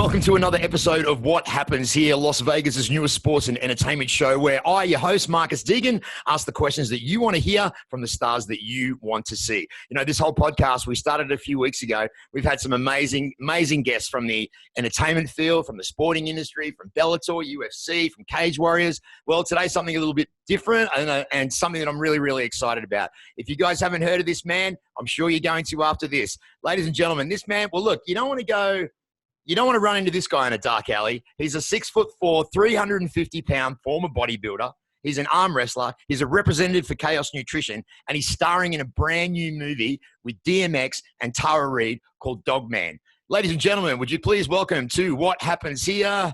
Welcome to another episode of What Happens Here, Las Vegas' newest sports and entertainment show, where I, your host, Marcus Deegan, ask the questions that you want to hear from the stars that you want to see. You know, this whole podcast, we started a few weeks ago. We've had some amazing guests from the entertainment field, from the sporting industry, from Bellator, UFC, from Cage Warriors. Well, today's something a little bit different and something that I'm really excited about. If you guys haven't heard of this man, I'm sure you're going to after this. Ladies and gentlemen, this man, well, look, you don't want to run into this guy in a dark alley. He's a 6'4", 350-pound former bodybuilder. He's an arm wrestler. He's a representative for Chaos Nutrition, and he's starring in a brand new movie with DMX and Tara Reid called Dogman. Ladies and gentlemen, would you please welcome to What Happens Here,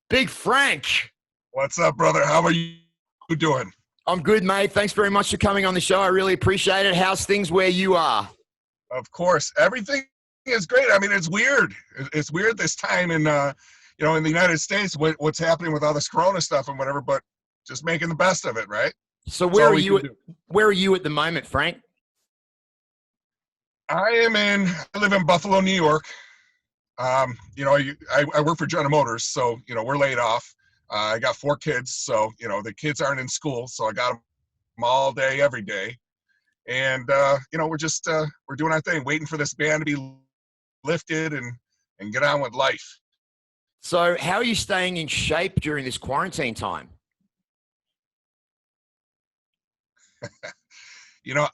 Big Frank. What's up, brother? How are you doing? I'm good, mate. Thanks very much for coming on the show. I really appreciate it. How's things where you are? Of course. Everything is great. I mean, it's weird. It's weird this time in, in the United States, what's happening with all this Corona stuff and whatever, but just making the best of it, right? So where are you at the moment, Frank? I live in Buffalo, New York. I work for General Motors, so, we're laid off. I got 4 kids, so, the kids aren't in school, so I got them all day, every day. And, we're doing our thing, waiting for this ban to be lifted and get on with life. So how are you staying in shape during this quarantine time?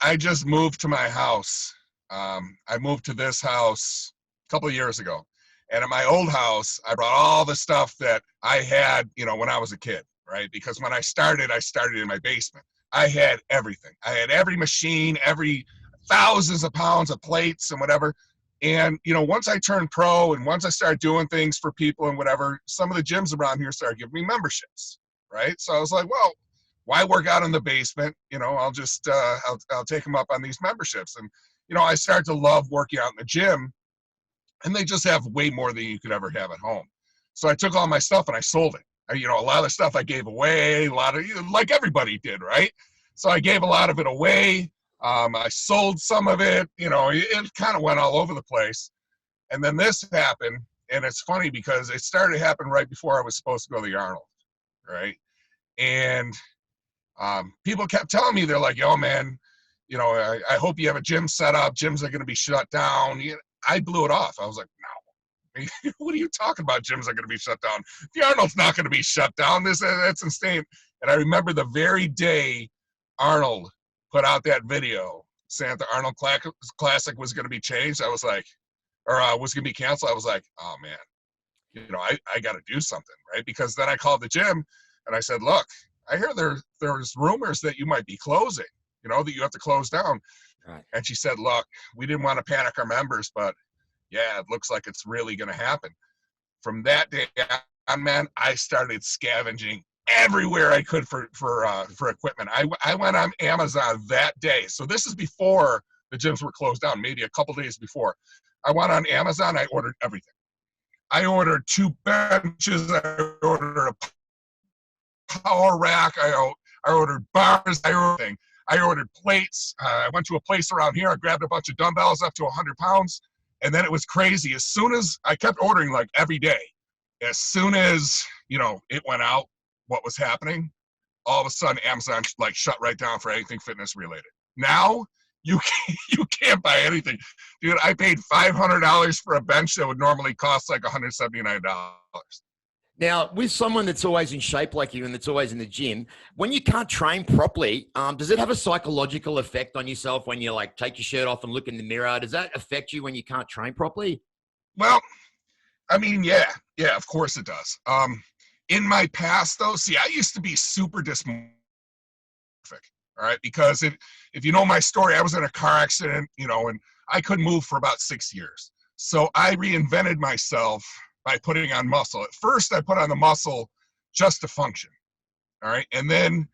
I just moved to my house. I moved to this house a couple of years ago. And at my old house, I brought all the stuff that I had, when I was a kid, right? Because when I started in my basement. I had everything. I had every machine, every thousands of pounds of plates and whatever. And, once I turned pro and once I started doing things for people and whatever, some of the gyms around here started giving me memberships, right? So I was like, well, why work out in the basement? I'll just, I'll take them up on these memberships. And, I started to love working out in the gym, and they just have way more than you could ever have at home. So I took all my stuff and I sold it. A lot of the stuff I gave away, like everybody did, right? So I gave a lot of it away. I sold some of it, it kind of went all over the place. And then this happened, and it's funny because it started to happen right before I was supposed to go to the Arnold, right? And people kept telling me, they're like, yo, man, I hope you have a gym set up. Gyms are going to be shut down. I blew it off. I was like, no. What are you talking about? Gyms are going to be shut down. The Arnold's not going to be shut down. That's insane. And I remember the very day Arnold put out that video saying that the Arnold Classic was going to be changed. I was like, was going to be canceled. I was like, oh man, I got to do something, right? Because then I called the gym and I said, look, I hear there's rumors that you might be closing, that you have to close down. Right. And she said, look, we didn't want to panic our members, but yeah, it looks like it's really going to happen. From that day on, man, I started scavenging everywhere I could for equipment. I went on Amazon that day. So this is before the gyms were closed down, maybe a couple days before. I went on Amazon. I ordered everything. I ordered 2 benches. I ordered a power rack. I ordered bars. I ordered plates. I went to a place around here. I grabbed a bunch of dumbbells up to 100 pounds. And then it was crazy. As soon as I kept ordering, like every day, as soon as, it went out, what was happening, all of a sudden Amazon shut right down for anything fitness related. Now you can't buy anything. Dude, I paid $500 for a bench that would normally cost like $179. Now, with someone that's always in shape like you and that's always in the gym, when you can't train properly, does it have a psychological effect on yourself when you take your shirt off and look in the mirror? Does that affect you when you can't train properly? Well, I mean, yeah, of course it does. In my past, though, see, I used to be super dysmorphic, all right? Because if you know my story, I was in a car accident, and I couldn't move for about 6 years. So I reinvented myself by putting on muscle. At first, I put on the muscle just to function, all right? And then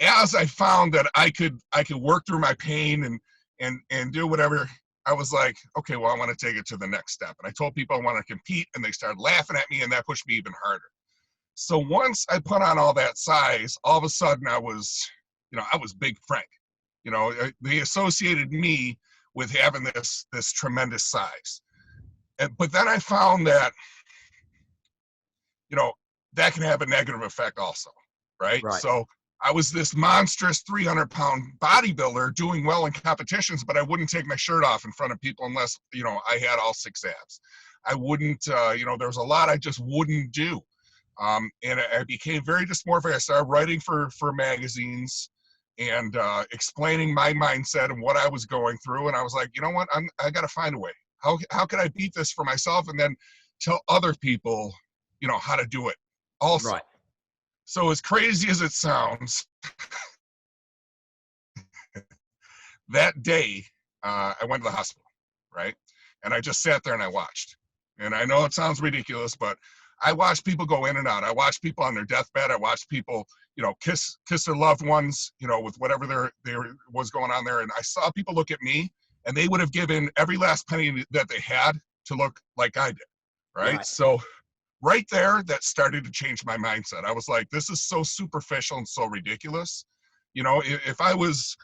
as I found that I could work through my pain and do whatever, I was like, okay, well, I want to take it to the next step. And I told people I want to compete, and they started laughing at me, and that pushed me even harder. So once I put on all that size, all of a sudden I was Big Frank. They associated me with having this tremendous size. But then I found that you know, that can have a negative effect also, right? Right. So I was this monstrous 300-pound bodybuilder doing well in competitions, but I wouldn't take my shirt off in front of people unless, you know, I had all 6 abs. I wouldn't, you know, there was a lot I just wouldn't do. And I became very dysmorphic. I started writing for magazines and explaining my mindset and what I was going through. And I was like, you know what, I got to find a way. How can I beat this for myself and then tell other people, you know, how to do it also. Right. So as crazy as it sounds, that day I went to the hospital, right? And I just sat there and I watched. And I know it sounds ridiculous, but I watched people go in and out. I watched people on their deathbed. I watched people, you know, kiss their loved ones, you know, with whatever there was going on there. And I saw people look at me, and they would have given every last penny that they had to look like I did, right? So right there, that started to change my mindset. I was like, this is so superficial and so ridiculous. You know, if I was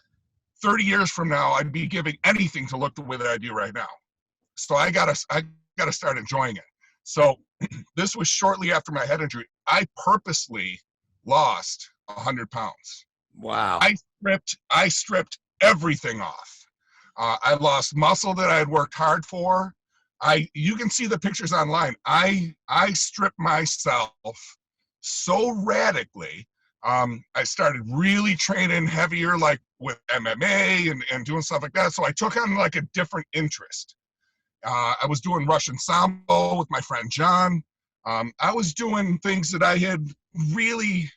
30 years from now, I'd be giving anything to look the way that I do right now. So I gotta start enjoying it. So this was shortly after my head injury. I purposely lost 100 pounds. Wow. I stripped everything off. I lost muscle that I had worked hard for. You can see the pictures online. I stripped myself so radically. I started really training heavier, like with MMA and doing stuff like that. So I took on like a different interest. I was doing Russian Sambo with my friend John. I was doing things that I had really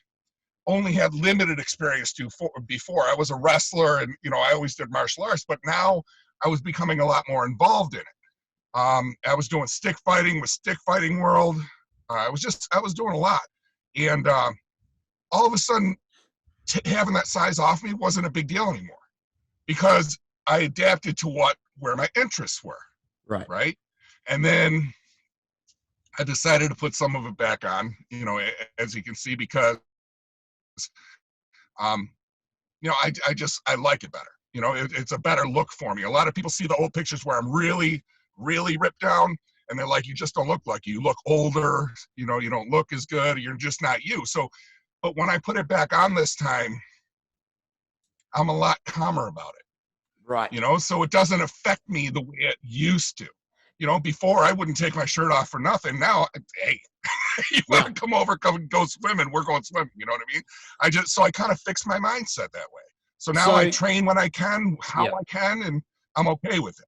only had limited experience to before. I was a wrestler, and you know, I always did martial arts, but now I was becoming a lot more involved in it. I was doing stick fighting with Stick Fighting World. I was doing a lot, and all of a sudden, having that size off me wasn't a big deal anymore because I adapted to where my interests were. Right. And then I decided to put some of it back on, you know, as you can see, because, you know, I like it better. You know, it's a better look for me. A lot of people see the old pictures where I'm really, really ripped down, and they're like, you just don't look like you look older. You know, you don't look as good. You're just not you. So, but when I put it back on this time, I'm a lot calmer about it. Right. You know, so it doesn't affect me the way it used to. You know, before I wouldn't take my shirt off for nothing. Now, hey, you want to come over, go swimming, we're going swimming. You know what I mean? So I kind of fixed my mindset that way. So now I train when I can, how I can, and I'm okay with it.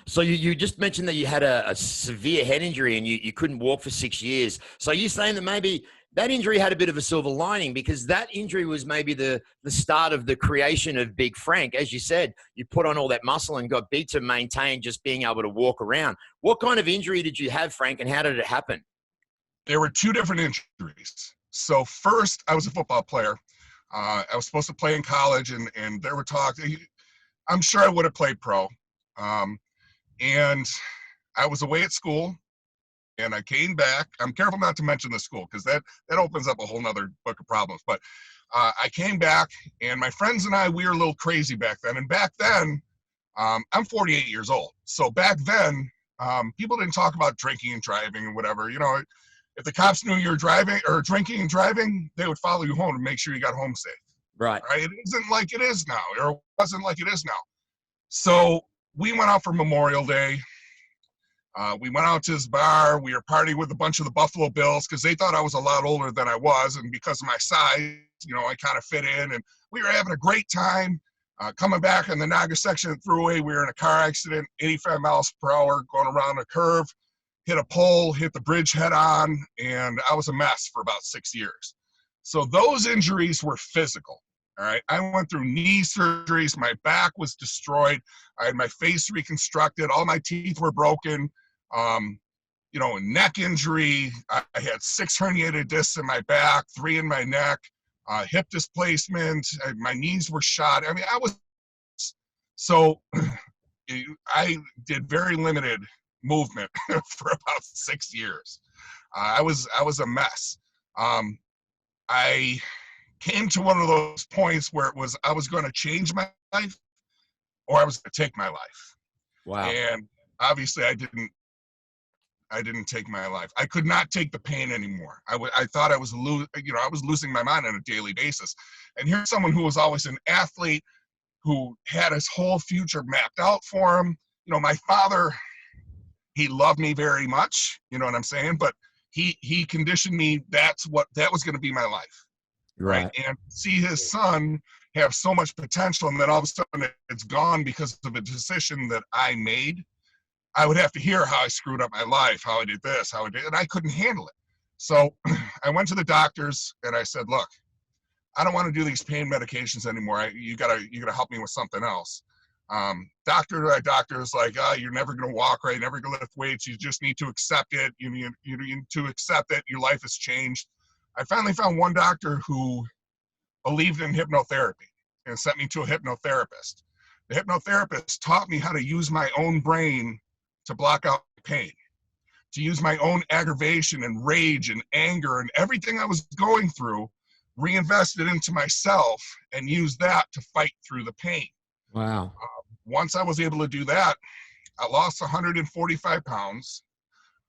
So you just mentioned that you had a severe head injury and you couldn't walk for 6 years. So you're saying that maybe that injury had a bit of a silver lining because that injury was maybe the start of the creation of Big Frank. As you said, you put on all that muscle and got big to maintain just being able to walk around. What kind of injury did you have, Frank, and how did it happen? There were 2 different injuries. So first, I was a football player. I was supposed to play in college, and there were talks. I'm sure I would have played pro. And I was away at school, and I came back. I'm careful not to mention the school because that opens up a whole nother book of problems. But I came back, and my friends and I, we were a little crazy back then. And back then, I'm 48 years old. So back then, people didn't talk about drinking and driving and whatever. You know, if the cops knew you were driving or drinking and driving, they would follow you home to make sure you got home safe. Right. It isn't like it is now, or it wasn't like it is now. So we went out for Memorial Day. We went out to this bar. We were partying with a bunch of the Buffalo Bills because they thought I was a lot older than I was. And because of my size, you know, I kind of fit in. And we were having a great time. Coming back in the Naga section of the thruway, we were in a car accident, 85 miles per hour, going around a curve, hit a pole, hit the bridge head on, and I was a mess for about 6 years. So those injuries were physical. All right. I went through knee surgeries. My back was destroyed. I had my face reconstructed. All my teeth were broken. You know, neck injury. I had 6 herniated discs in my back, 3 in my neck, hip displacement. My knees were shot. I mean, I did very limited movement for about 6 years. I was a mess. I came to one of those points where I was going to change my life or I was going to take my life. Wow. And obviously I didn't I didn't take my life. I could not take the pain anymore. I thought I was I was losing my mind on a daily basis. And here's someone who was always an athlete, who had his whole future mapped out for him. My father, he loved me very much, you know what I'm saying? But he conditioned me that was going to be my life. Right. And see his son have so much potential, and then all of a sudden it's gone because of a decision that I made. I would have to hear how I screwed up my life, how I did this, and I couldn't handle it. So I went to the doctors and I said, look, I don't want to do these pain medications anymore. You gotta help me with something else. Doctor's like, you're never gonna walk right, never gonna lift weights. You just need to accept it. You need to accept that your life has changed. I finally found one doctor who believed in hypnotherapy and sent me to a hypnotherapist. The hypnotherapist taught me how to use my own brain to block out pain, to use my own aggravation and rage and anger and everything I was going through, reinvest it into myself and use that to fight through the pain. Wow. Once I was able to do that, I lost 145 pounds,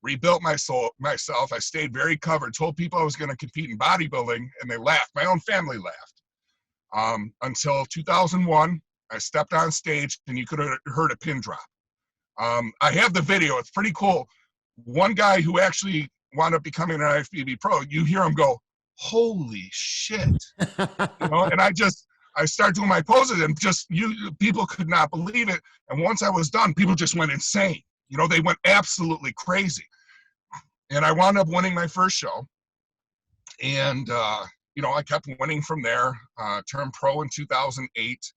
rebuilt myself. I stayed very covered, told people I was going to compete in bodybuilding, and they laughed. My own family laughed. Until 2001, I stepped on stage and you could have heard a pin drop. I have the video. It's pretty cool. One guy who actually wound up becoming an IFBB pro, you hear him go, holy shit. And I started doing my poses, and people could not believe it. And once I was done, people just went insane. They went absolutely crazy. And I wound up winning my first show. And, I kept winning from there, turned pro in 2008,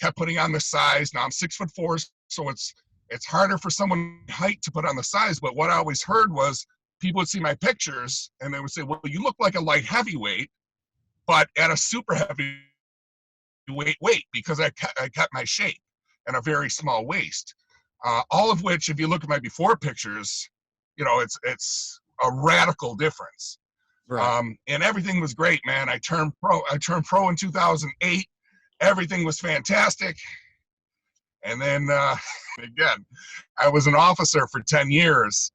kept putting on the size. Now I'm 6'4", so it's harder for someone height to put on the size. But what I always heard was people would see my pictures and they would say, well, you look like a light heavyweight, but at a super heavy weight, because I kept my shape and a very small waist. All of which, if you look at my before pictures, it's a radical difference. Right. And everything was great, man. I turned pro in 2008. Everything was fantastic. And then, again, I was an officer for 10 years,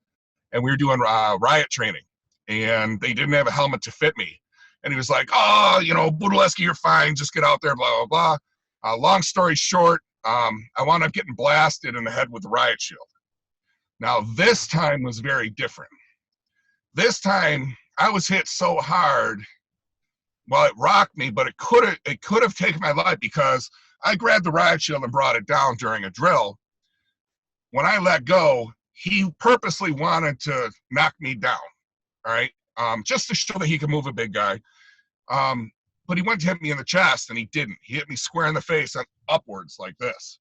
and we were doing riot training, and they didn't have a helmet to fit me. And he was like, Budaleski, you're fine. Just get out there, blah, blah, blah. Long story short, I wound up getting blasted in the head with the riot shield. Now, this time was very different. This time, I was hit so hard, well, it rocked me, but it could have taken my life, because I grabbed the riot shield and brought it down during a drill. When I let go, he purposely wanted to knock me down, all right? Just to show that he could move a big guy. But he went to hit me in the chest, and he didn't. He hit me square in the face and upwards like this.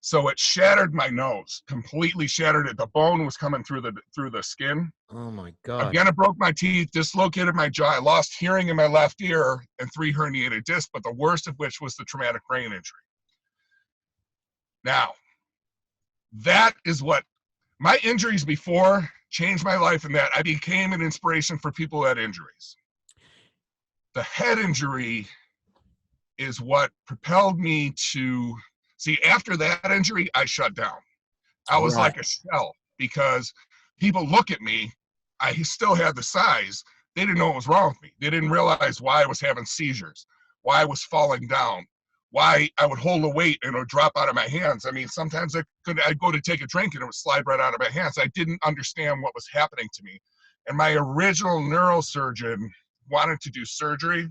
So it shattered my nose, completely shattered it. The bone was coming through the skin. Oh my God. Again, it broke my teeth, dislocated my jaw. I lost hearing in my left ear and 3 herniated discs, but the worst of which was the traumatic brain injury. Now, that is what my injuries before changed my life, in that I became an inspiration for people who had injuries. The head injury is what propelled me to see. After that injury, I shut down. I was like a shell, because people look at me. I still had the size. They didn't know what was wrong with me. They didn't realize why I was having seizures, why I was falling down, why I would hold a weight and it would drop out of my hands. I mean, sometimes I'd go to take a drink and it would slide right out of my hands. I didn't understand what was happening to me. And my original neurosurgeon wanted to do surgery.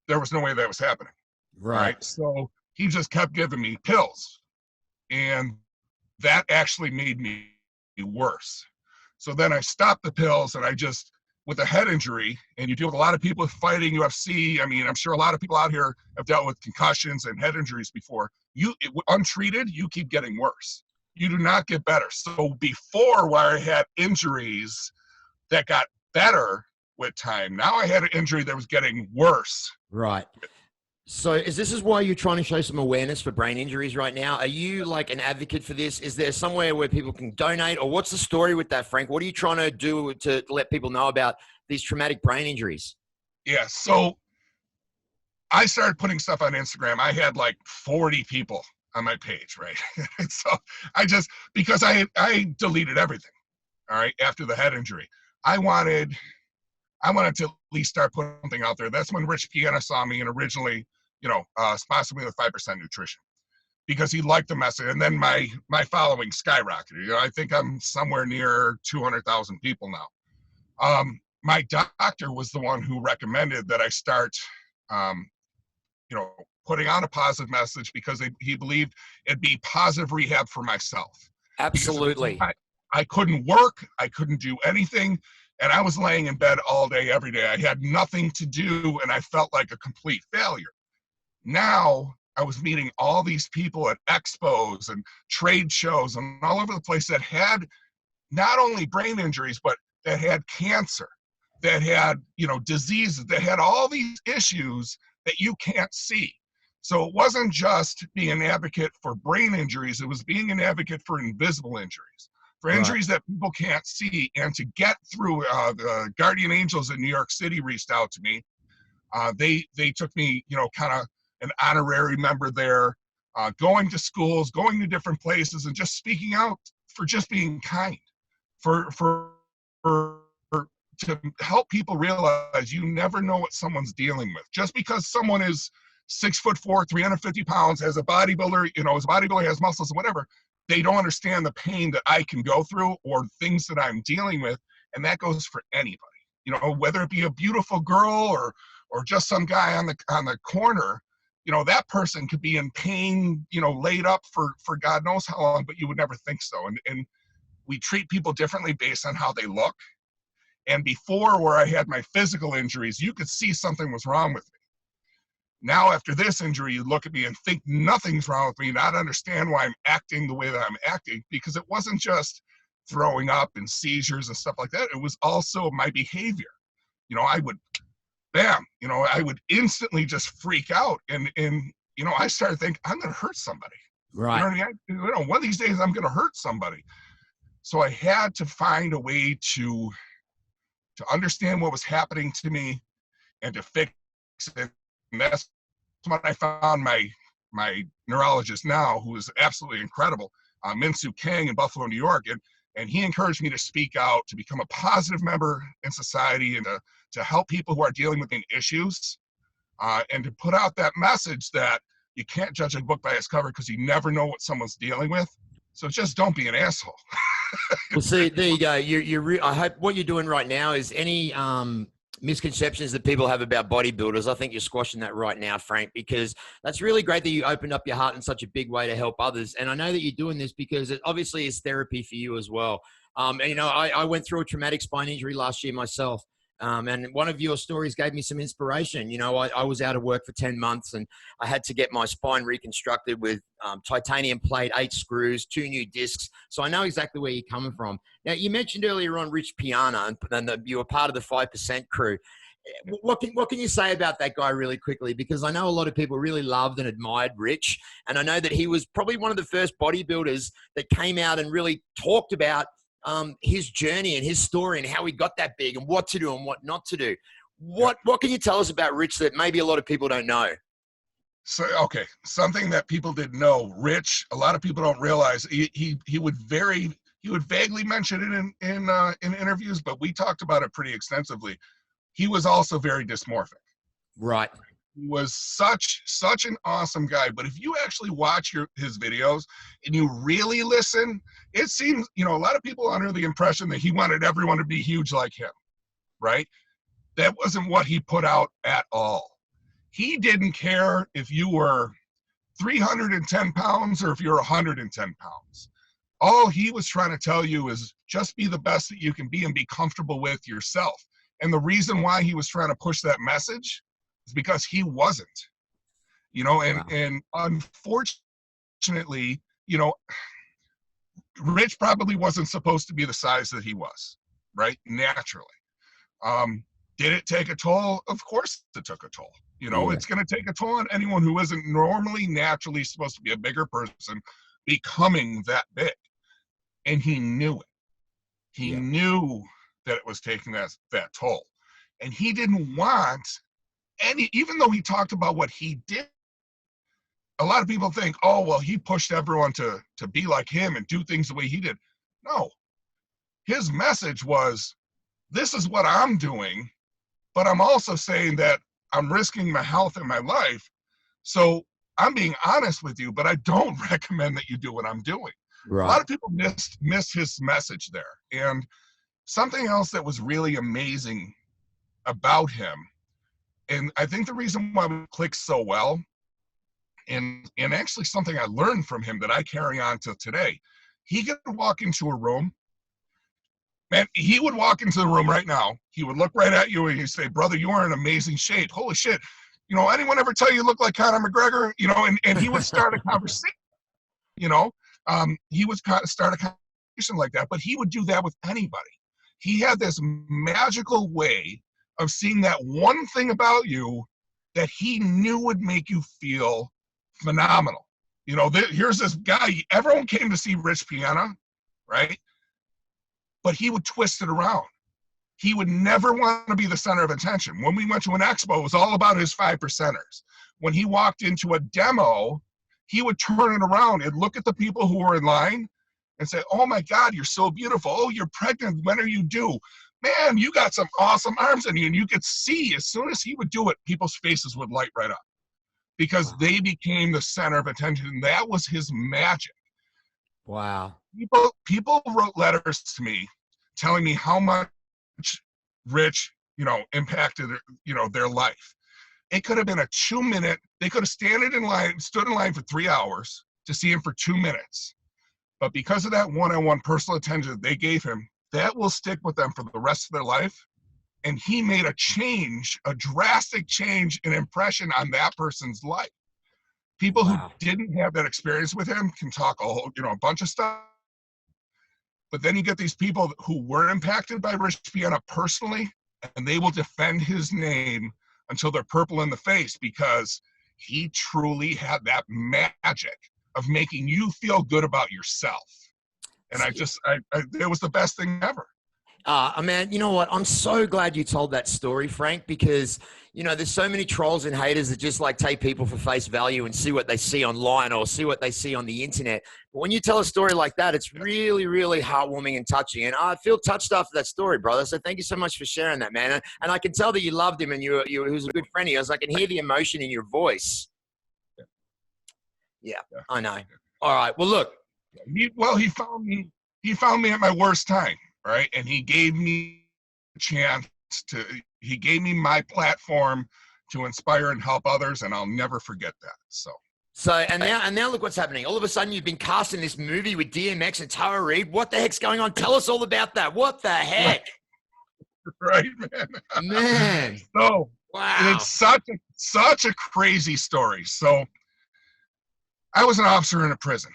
There was no way that was happening. Right. So he just kept giving me pills. And that actually made me worse. So then I stopped the pills, and I just, with a head injury, and you deal with a lot of people fighting UFC. I mean, I'm sure a lot of people out here have dealt with concussions and head injuries before. Untreated, you keep getting worse. You do not get better. So before, where I had injuries that got better with time, now I had an injury that was getting worse. Right. So this is why you're trying to show some awareness for brain injuries right now? Are you like an advocate for this? Is there somewhere where people can donate, or what's the story with that, Frank? What are you trying to do to let people know about these traumatic brain injuries? Yeah, so I started putting stuff on Instagram. I had like 40 people on my page, right? So because I deleted everything. all right, after the head injury. I wanted to at least start putting something out there. That's when Rich Piana saw me and originally, sponsored me with 5% Nutrition, because he liked the message. And then my following skyrocketed. You know, I think I'm somewhere near 200,000 people now. My doctor was the one who recommended that I start, putting on a positive message, because he believed it'd be positive rehab for myself. Absolutely. I couldn't work. I couldn't do anything. And I was laying in bed all day, every day. I had nothing to do, and I felt like a complete failure. Now I was meeting all these people at expos and trade shows and all over the place that had not only brain injuries, but that had cancer, that had, diseases, that had all these issues that you can't see. So it wasn't just being an advocate for brain injuries, it was being an advocate for invisible injuries, for injuries that people can't see. And to get through, the Guardian Angels in New York City reached out to me. They took me, kind of an honorary member there, going to schools, going to different places, and just speaking out for just being kind, for to help people realize you never know what someone's dealing with. Just because someone is 6'4", 350 pounds, as a bodybuilder, has muscles or whatever, they don't understand the pain that I can go through or things that I'm dealing with. And that goes for anybody, whether it be a beautiful girl or just some guy on the corner. That person could be in pain, laid up for God knows how long, but you would never think so. And we treat people differently based on how they look. And before, where I had my physical injuries, you could see something was wrong with me. Now, after this injury, you look at me and think nothing's wrong with me, not understand why I'm acting the way that I'm acting, because it wasn't just throwing up and seizures and stuff like that. It was also my behavior. I would, I would instantly just freak out. And I started thinking, I'm going to hurt somebody. Right. One of these days I'm going to hurt somebody. So I had to find a way to understand what was happening to me and to fix it. And that's when I found my neurologist now, who is absolutely incredible, Min-Soo Kang in Buffalo, New York. And he encouraged me to speak out, to become a positive member in society, and to help people who are dealing with issues, and to put out that message that you can't judge a book by its cover, because you never know what someone's dealing with. So just don't be an asshole. Well, see, there you go. I hope what you're doing right now is any misconceptions that people have about bodybuilders. I think you're squashing that right now, Frank, because that's really great that you opened up your heart in such a big way to help others. And I know that you're doing this because it obviously is therapy for you as well. And, I went through a traumatic spine injury last year myself. And one of your stories gave me some inspiration. I was out of work for 10 months and I had to get my spine reconstructed with titanium plate, 8 screws, 2 new discs. So I know exactly where you're coming from. Now, you mentioned earlier on Rich Piana, and that you were part of the 5% crew. What can you say about that guy really quickly? Because I know a lot of people really loved and admired Rich. And I know that he was probably one of the first bodybuilders that came out and really talked about his journey and his story and how he got that big and what to do and what not to do. What can you tell us about Rich that maybe a lot of people don't know? So, okay, something that people didn't know, Rich, a lot of people don't realize, he would vaguely mention it in interviews, but we talked about it pretty extensively. He was also very dysmorphic. Right. He was such an awesome guy. But if you actually watch his videos and you really listen, it seems, a lot of people are under the impression that he wanted everyone to be huge like him, right? That wasn't what he put out at all. He didn't care if you were 310 pounds or if you're 110 pounds. All he was trying to tell you is just be the best that you can be and be comfortable with yourself. And the reason why he was trying to push that message is because he wasn't, and unfortunately, Rich probably wasn't supposed to be the size that he was, right? Naturally. Did it take a toll? Of course it took a toll. It's going to take a toll on anyone who isn't normally naturally supposed to be a bigger person becoming that big. And he knew it. He knew that it was taking that toll. And he didn't want even though he talked about what he did, a lot of people think, oh, well, he pushed everyone to be like him and do things the way he did. No. his message was, this is what I'm doing, but I'm also saying that I'm risking my health and my life. So I'm being honest with you, but I don't recommend that you do what I'm doing. A lot Right. of people miss his message there. And something else that was really amazing about him, and I think the reason why we clicked so well, and actually something I learned from him that I carry on to today, he could walk into a room, man, he would walk into the room right now, he would look right at you and he'd say, brother, you are in amazing shape. Holy shit. You know, anyone ever tell you look like Conor McGregor? You know, and he would start a conversation, you know, he would start a conversation like that, but he would do that with anybody. He had this magical way of seeing that one thing about you that he knew would make you feel phenomenal. You know, here's this guy, everyone came to see Rich Piana, right? But he would twist it around. He would never want to be the center of attention. When we went to an expo, it was all about his 5%ers. When he walked into a demo, he would turn it around and look at the people who were in line and say, oh my God, you're so beautiful. Oh, you're pregnant. When are you due? Man, you got some awesome arms in you. And you could see as soon as he would do it, people's faces would light right up because they became the center of attention. And that was his magic. Wow. People wrote letters to me telling me how much Rich, you know, impacted, you know, their life. It could have been a 2-minute, they could have stood in line for 3 hours to see him for 2 minutes. But because of that one-on-one personal attention that they gave him, that will stick with them for the rest of their life. And he made a change, a drastic change in impression on that person's life. People who didn't have that experience with him can talk a bunch of stuff. But then you get these people who were impacted by Rich Piana personally, and they will defend his name until they're purple in the face because he truly had that magic of making you feel good about yourself. And it was the best thing ever. Man, you know what? I'm so glad you told that story, Frank, because, you know, there's so many trolls and haters that just like take people for face value and see what they see online or see what they see on the internet. But when you tell a story like that, it's really, really heartwarming and touching. And I feel touched after that story, brother. So thank you so much for sharing that, man. And I can tell that you loved him and he was a good friend of yours. I can hear the emotion in your voice. Yeah, I know. All right. Well, look. He found me at my worst time. Right. And he gave me a chance he gave me my platform to inspire and help others. And I'll never forget that. And now look what's happening. All of a sudden you've been cast in this movie with DMX and Tara Reid. What the heck's going on? Tell us all about that. What the heck? Right, man. So wow. It's such a crazy story. So I was an officer in a prison.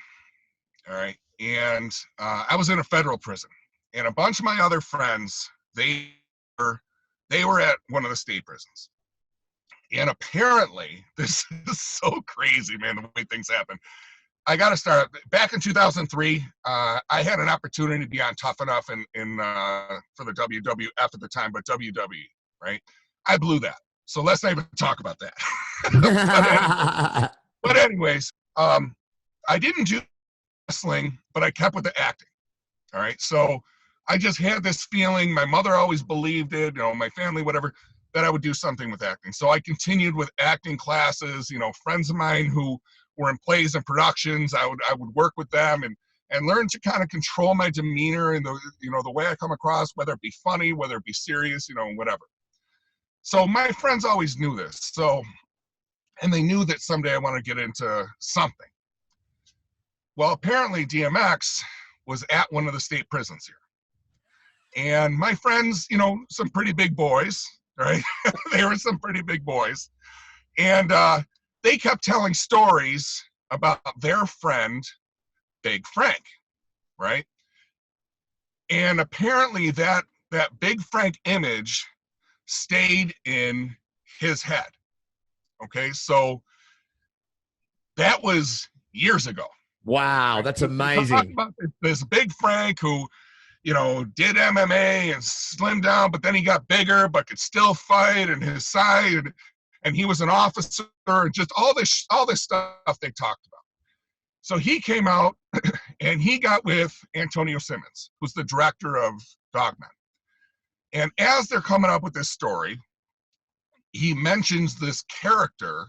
All right. And I was in a federal prison. And a bunch of my other friends, they were at one of the state prisons. And apparently, this is so crazy, man, the way things happen. I got to start back in 2003. I had an opportunity to be on Tough Enough for the WWF at the time, but WWE, right? I blew that. So let's not even talk about that. but anyways, I didn't do wrestling, but I kept with the acting. All right. So I just had this feeling, my mother always believed it, you know, my family, whatever, that I would do something with acting. So I continued with acting classes, you know, friends of mine who were in plays and productions, I would work with them and learn to kind of control my demeanor and the way I come across, whether it be funny, whether it be serious, you know, whatever. So my friends always knew this. So, and they knew that someday I want to get into something. Well, apparently DMX was at one of the state prisons here. And my friends, you know, some pretty big boys, right? They were some pretty big boys. And they kept telling stories about their friend, Big Frank, right? And apparently that Big Frank image stayed in his head. Okay, so that was years ago. Wow, that's amazing. About this Big Frank who, you know, did MMA and slimmed down, but then he got bigger, but could still fight, and his side, and he was an officer, and just all this stuff they talked about. So he came out and he got with Antonio Simmons, who's the director of Dogman. And as they're coming up with this story, he mentions this character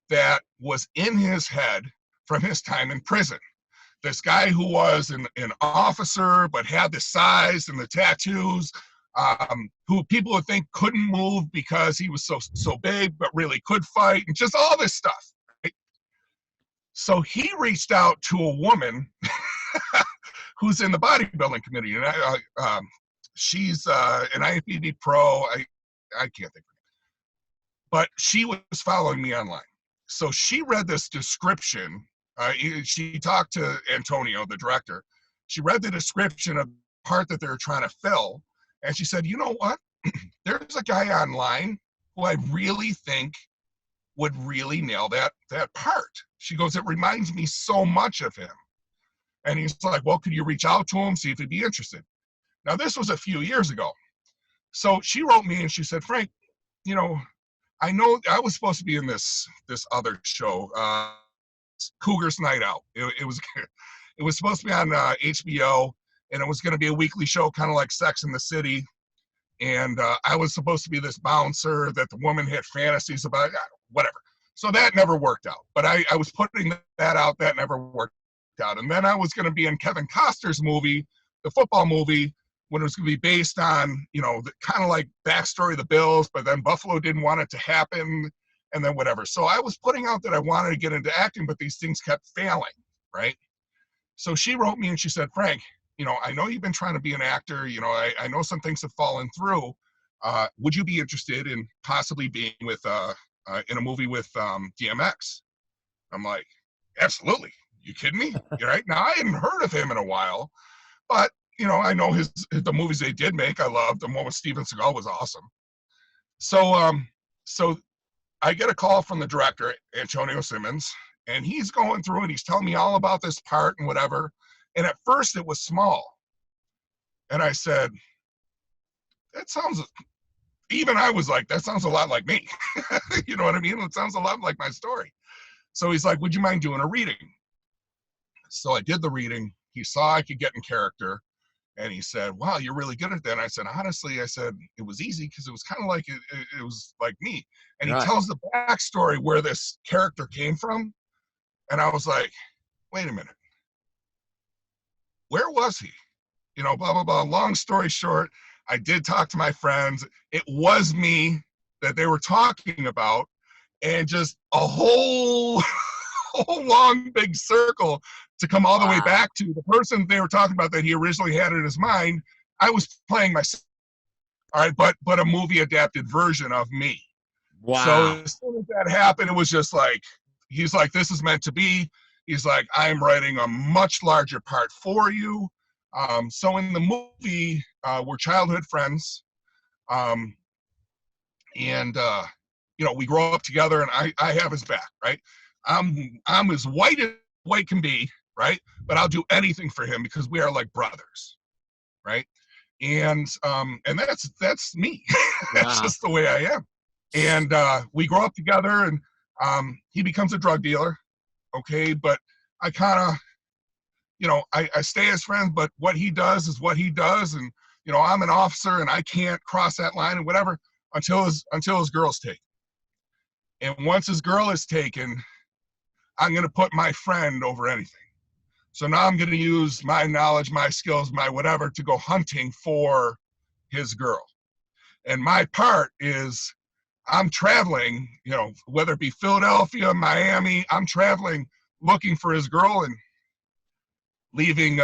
that was in his head from his time in prison. This guy who was an officer but had the size and the tattoos, who people would think couldn't move because he was so big, but really could fight, and just all this stuff. Right? So he reached out to a woman who's in the bodybuilding community, and she's an IFBB pro. I can't think of it, but she was following me online. So she read this description. She talked to Antonio, the director. She read the description of the part that they're trying to fill, and she said, you know what? There's a guy online who I really think would really nail that part. She goes, it reminds me so much of him. And he's like, well, could you reach out to him, see if he'd be interested? Now, this was a few years ago. So she wrote me and she said, Frank, you know I was supposed to be in this other show, Cougar's Night Out. It was supposed to be on HBO, and it was going to be a weekly show, kind of like Sex and the City. And I was supposed to be this bouncer that the woman had fantasies about, whatever. So that never worked out. But I was putting that out. That never worked out. And then I was going to be in Kevin Costner's movie, the football movie, when it was going to be based on, the kind of like backstory of the Bills, but then Buffalo didn't want it to happen, and then whatever. So I was putting out that I wanted to get into acting, but these things kept failing, right? So she wrote me and she said, Frank, I know you've been trying to be an actor. I know some things have fallen through. Would you be interested in possibly being with in a movie with DMX? I'm like, absolutely. You kidding me? Right? Now, I hadn't heard of him in a while, but I know the movies they did make. I loved. The one with Steven Seagal was awesome. So I get a call from the director, Antonio Simmons, and he's going through and he's telling me all about this part and whatever. And at first it was small. And I said, I was like, that sounds a lot like me. You know what I mean? It sounds a lot like my story. So he's like, would you mind doing a reading? So I did the reading. He saw I could get in character. And he said, wow, you're really good at that. And I said, honestly, it was easy because it was kind of like it was like me. And he tells the backstory where this character came from. And I was like, wait a minute. Where was he? Blah, blah, blah. Long story short, I did talk to my friends. It was me that they were talking about, and just a whole long big circle to come all the way back to the person they were talking about that he originally had in his mind. I was playing myself, all right, but a movie adapted version of me. Wow. So as soon as that happened, it was just like, he's like, this is meant to be. He's like, I'm writing a much larger part for you. So in the movie, we're childhood friends. And we grow up together, and I have his back, right? I'm as white as white can be, right? But I'll do anything for him because we are like brothers, right? And that's me. That's just the way I am. And we grow up together, and he becomes a drug dealer, okay? But I kind of, I stay as friends, but what he does is what he does, and I'm an officer, and I can't cross that line and whatever until his girl's taken. And once his girl is taken, I'm going to put my friend over anything. So now I'm going to use my knowledge, my skills, my whatever to go hunting for his girl. And my part is I'm traveling, whether it be Philadelphia, Miami, I'm traveling looking for his girl and leaving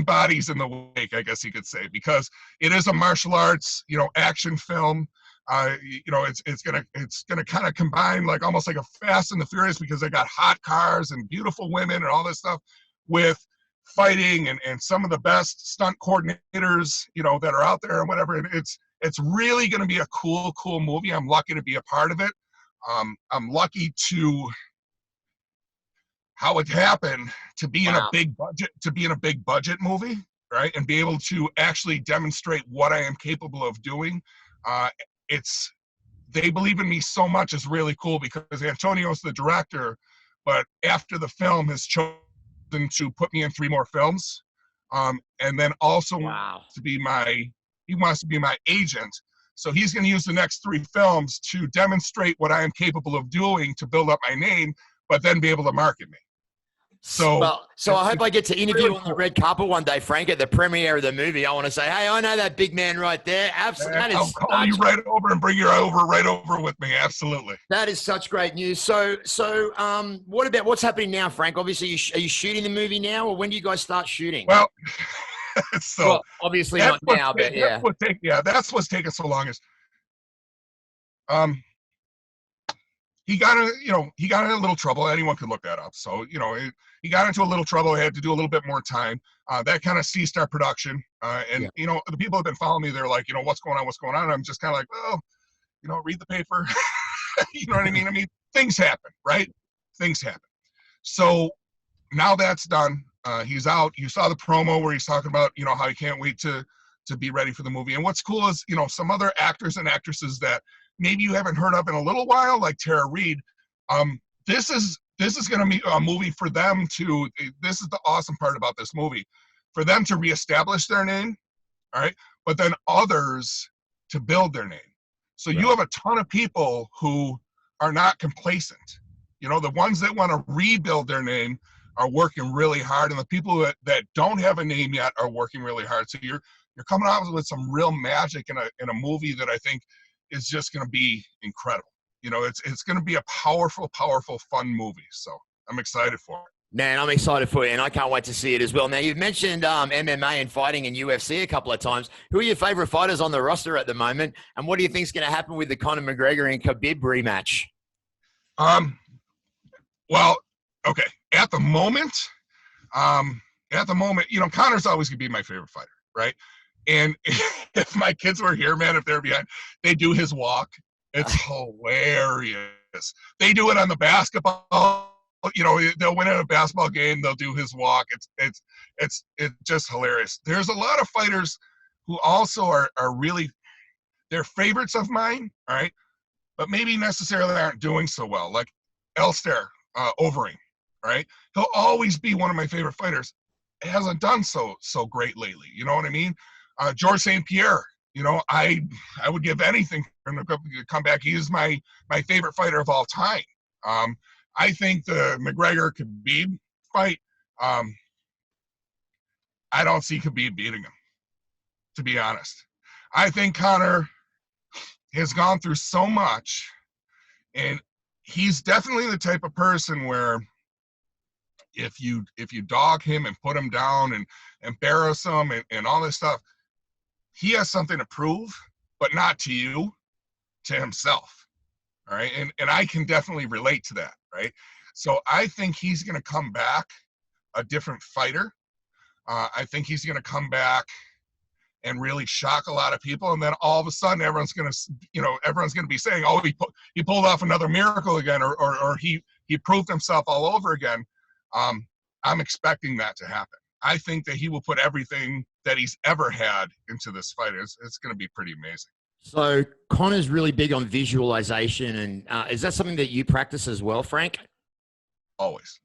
bodies in the wake, I guess you could say, because it is a martial arts, action film. It's gonna kind of combine like almost like a Fast and the Furious, because they got hot cars and beautiful women and all this stuff with fighting and some of the best stunt coordinators, that are out there and whatever. And it's really going to be a cool movie. I'm lucky to be a part of it. I'm lucky to how it happened to be in a big budget movie, right? And be able to actually demonstrate what I am capable of doing. They believe in me so much is really cool, because Antonio's the director, but after the film has chosen to put me in 3 more films, and then also Wow. he wants to be my agent. So he's going to use the next 3 films to demonstrate what I am capable of doing to build up my name, but then be able to market me. So I hope I get to interview really on the red carpet one day, Frank, at the premiere of the movie. I want to say, hey, I know that big man right there. Absolutely. I'll call you right over and bring you right over with me. Absolutely. That is such great news. So, what about what's happening now, Frank? Obviously, are you shooting the movie now, or when do you guys start shooting? Well, obviously not now, but yeah. That's what's taking so long is, he got in a little trouble. Anyone could look that up. So, he got into a little trouble. He had to do a little bit more time. That kind of ceased our production. The people have been following me. They're like, what's going on? What's going on? And I'm just kind of like, well, read the paper. You know what I mean? I mean, things happen, right? Things happen. So now that's done. He's out. You saw the promo where he's talking about, how he can't wait to be ready for the movie. And what's cool is, some other actors and actresses that maybe you haven't heard of in a little while, like Tara Reid. This is going to be a movie for them to. This is the awesome part about this movie, for them to reestablish their name, all right, but then others to build their name. So you have a ton of people who are not complacent. The ones that want to rebuild their name are working really hard, and the people that don't have a name yet are working really hard. So you're coming out with some real magic in a movie that I think is just going to be incredible. It's going to be a powerful, fun movie. So I'm excited for it. Man, I'm excited for you, and I can't wait to see it as well. Now, you've mentioned MMA and fighting in UFC a couple of times. Who are your favorite fighters on the roster at the moment, and what do you think is going to happen with the Conor McGregor and Khabib rematch? Well, okay. At the moment, Conor's always going to be my favorite fighter, right? And if my kids were here, man, if they're behind, they do his walk. It's hilarious. They do it on the basketball. They'll win at a basketball game. They'll do his walk. It's just hilarious. There's a lot of fighters who also are really, they're favorites of mine, all right, but maybe necessarily aren't doing so well. Like Elster Overing, right? He'll always be one of my favorite fighters. He hasn't done so great lately. You know what I mean? George St. Pierre. I would give anything for him to come back. He is my favorite fighter of all time. I think the McGregor-Khabib fight, I don't see Khabib beating him, to be honest. I think Conor has gone through so much, and he's definitely the type of person where if you dog him and put him down and embarrass him and all this stuff, he has something to prove, but not to you, to himself. All right. And I can definitely relate to that. Right. So I think he's going to come back a different fighter. I think he's going to come back and really shock a lot of people. And then all of a sudden everyone's going to be saying, oh, he pulled off another miracle again, or he proved himself all over again. I'm expecting that to happen. I think that he will put everything that he's ever had into this fight. It's going to be pretty amazing. So Conor's really big on visualization, and is that something that you practice as well, Frank? Always.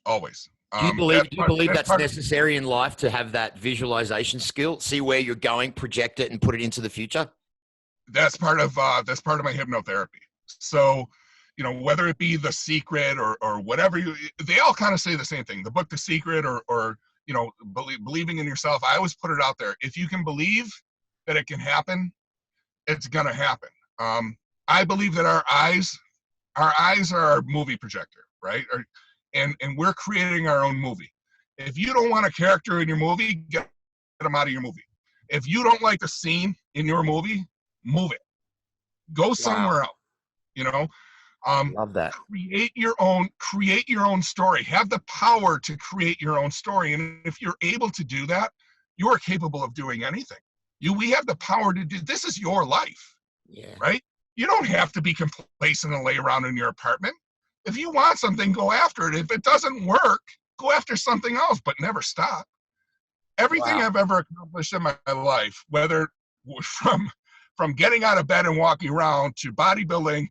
Do you believe that's necessary in life, to have that visualization skill, see where you're going, project it, and put it into the future? That's part of my hypnotherapy. So, whether it be The Secret or whatever, they all kind of say the same thing. The book, The Secret, or believing in yourself. I always put it out there. If you can believe that it can happen, it's gonna happen. I believe that our eyes are our movie projector, right? And we're creating our own movie. If you don't want a character in your movie, get them out of your movie. If you don't like the scene in your movie, move it. Go somewhere else. Love that. Create your own story. Have the power to create your own story. And if you're able to do that, you are capable of doing anything. We have the power to do. This is your life, right? You don't have to be complacent and lay around in your apartment. If you want something, go after it. If it doesn't work, go after something else, but never stop. Everything I've ever accomplished in my life, whether from getting out of bed and walking around, to bodybuilding,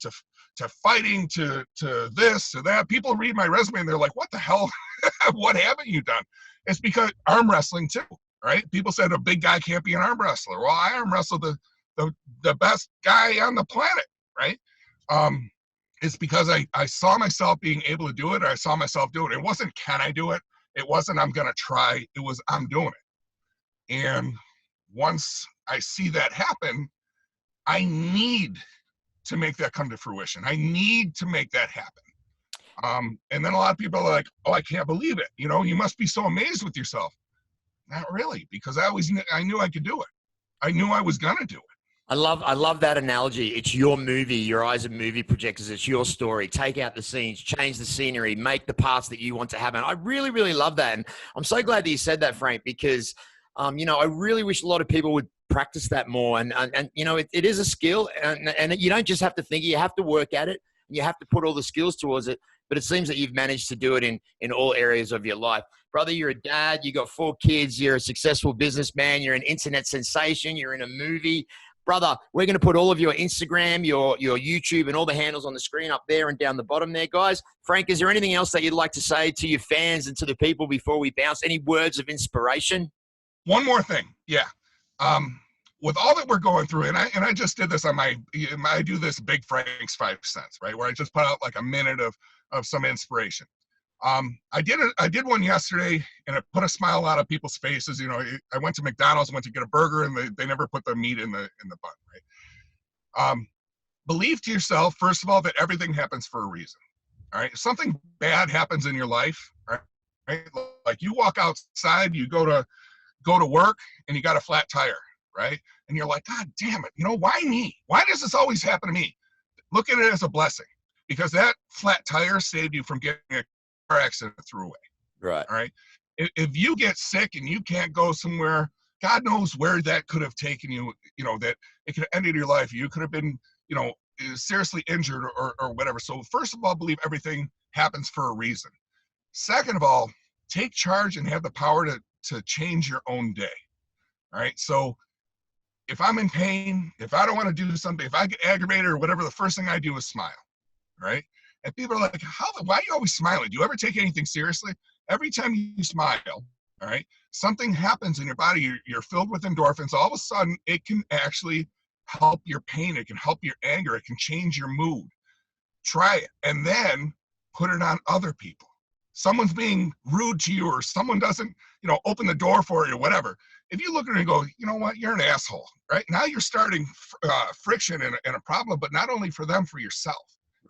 to fighting to this to that. People read my resume and they're like, what the hell? What haven't you done? It's because arm wrestling too, right? People said a big guy can't be an arm wrestler. Well, I arm wrestle the best guy on the planet, right? It's because I saw myself being able to do it. Or I saw myself do it. It wasn't, can I do it? It wasn't, I'm going to try. It was, I'm doing it. And once I see that happen, I need to make that come to fruition. I need to make that happen. And then a lot of people are like, oh, I can't believe it. You know, you must be so amazed with yourself. Not really, because I knew I could do it. I knew I was going to do it. I love that analogy. It's your movie. Your eyes are movie projectors. It's your story. Take out the scenes, change the scenery, make the parts that you want to happen. I really, really love that. And I'm so glad that you said that, Frank, because, you know, I really wish a lot of people would practice that more. And you know, it is a skill, and you don't just have to think, you have to work at it, and you have to put all the skills towards it. But it seems that you've managed to do it in all areas of your life. Brother, you're a dad, you got 4 kids, you're a successful businessman, you're an internet sensation, you're in a movie. Brother, we're going to put all of your Instagram, your YouTube, and all the handles on the screen up there and down the bottom there, guys. Frank, is there anything else that you'd like to say to your fans and to the people before we bounce? Any words of inspiration? One more thing. Yeah. With all that we're going through, and I just did this on I do this Big Frank's 5 cents, right? Where I just put out like a minute of some inspiration. I did one yesterday, and it put a smile out of people's faces. You know, I went to McDonald's, went to get a burger, and they never put the meat in the bun, right? Believe to yourself, first of all, that everything happens for a reason. All right, if something bad happens in your life, right? Like you walk outside, you go to work, and you got a flat tire, right? And you're like, God damn it, you know, why me? Why does this always happen to me? Look at it as a blessing, because that flat tire saved you from getting a car accident threw away. Right. All right. If you get sick and you can't go somewhere, God knows where that could have taken you, you know, that it could have ended your life. You could have been, you know, seriously injured or whatever. So first of all, believe everything happens for a reason. Second of all, take charge and have the power to change your own day. All right. So if I'm in pain, if I don't want to do something, if I get aggravated or whatever, the first thing I do is smile. Right. And people are like, why are you always smiling? Do you ever take anything seriously? Every time you smile, all right, something happens in your body. You're filled with endorphins. All of a sudden, it can actually help your pain. It can help your anger. It can change your mood. Try it. And then put it on other people. Someone's being rude to you, or someone doesn't, you know, open the door for you or whatever. If you look at it and go, you know what, you're an asshole, right? Now you're starting friction and a problem, but not only for them, for yourself.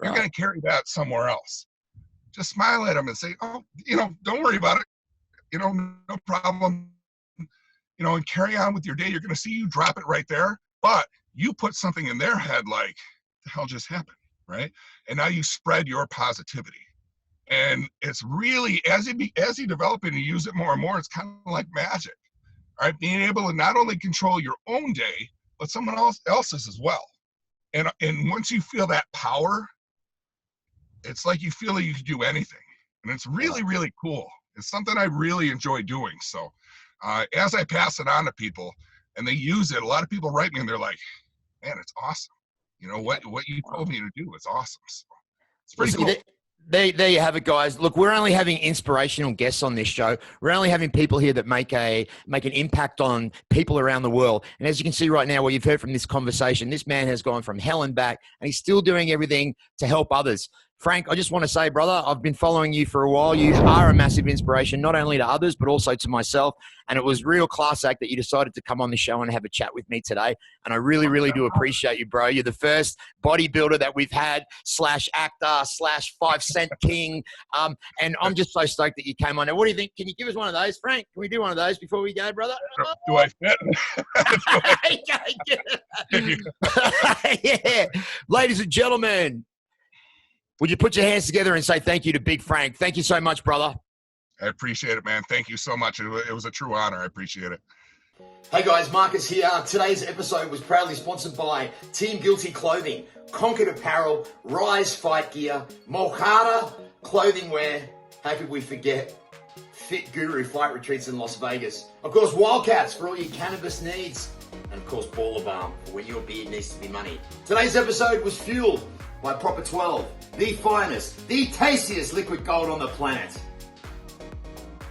You're going to carry that somewhere else. Just smile at them and say, oh, you know, don't worry about it. You know, no problem. You know, and carry on with your day. You're going to see you drop it right there. But you put something in their head like, the hell just happened, right? And now you spread your positivity. And it's really, as you develop it and you use it more and more, it's kind of like magic. All right, being able to not only control your own day, but someone else's as well. And once you feel that power, it's like you feel that you can do anything. And it's really, really cool. It's something I really enjoy doing. So as I pass it on to people and they use it, a lot of people write me and they're like, man, it's awesome. You know, what you told me to do is awesome. So it's pretty cool. There you have it, guys. Look, we're only having inspirational guests on this show. We're only having people here that make an impact on people around the world. And as you can see right now, what you've heard from this conversation, this man has gone from hell and back, and he's still doing everything to help others. Frank, I just want to say, brother, I've been following you for a while. You are a massive inspiration, not only to others, but also to myself. And it was real class act that you decided to come on the show and have a chat with me today. And I really, really do appreciate you, bro. You're the first bodybuilder that we've had /actor /5 cent king. And I'm just so stoked that you came on. Now, what do you think? Can you give us one of those, Frank? Can we do one of those before we go, brother? Do I fit? Yeah. Ladies and gentlemen, would you put your hands together and say thank you to Big Frank? Thank you so much, brother. I appreciate it, man. Thank you so much. It was a true honor. I appreciate it. Hey guys, Marcus here. Today's episode was proudly sponsored by Team Guilty Clothing, Conquered Apparel, Rise Fight Gear, Molcata Clothing Wear. How could we forget Fit Guru Fight Retreats in Las Vegas? Of course, Wildcats for all your cannabis needs. And of course, Baller Balm for when your beard needs to be money. Today's episode was fueled by Proper 12, the finest, the tastiest liquid gold on the planet.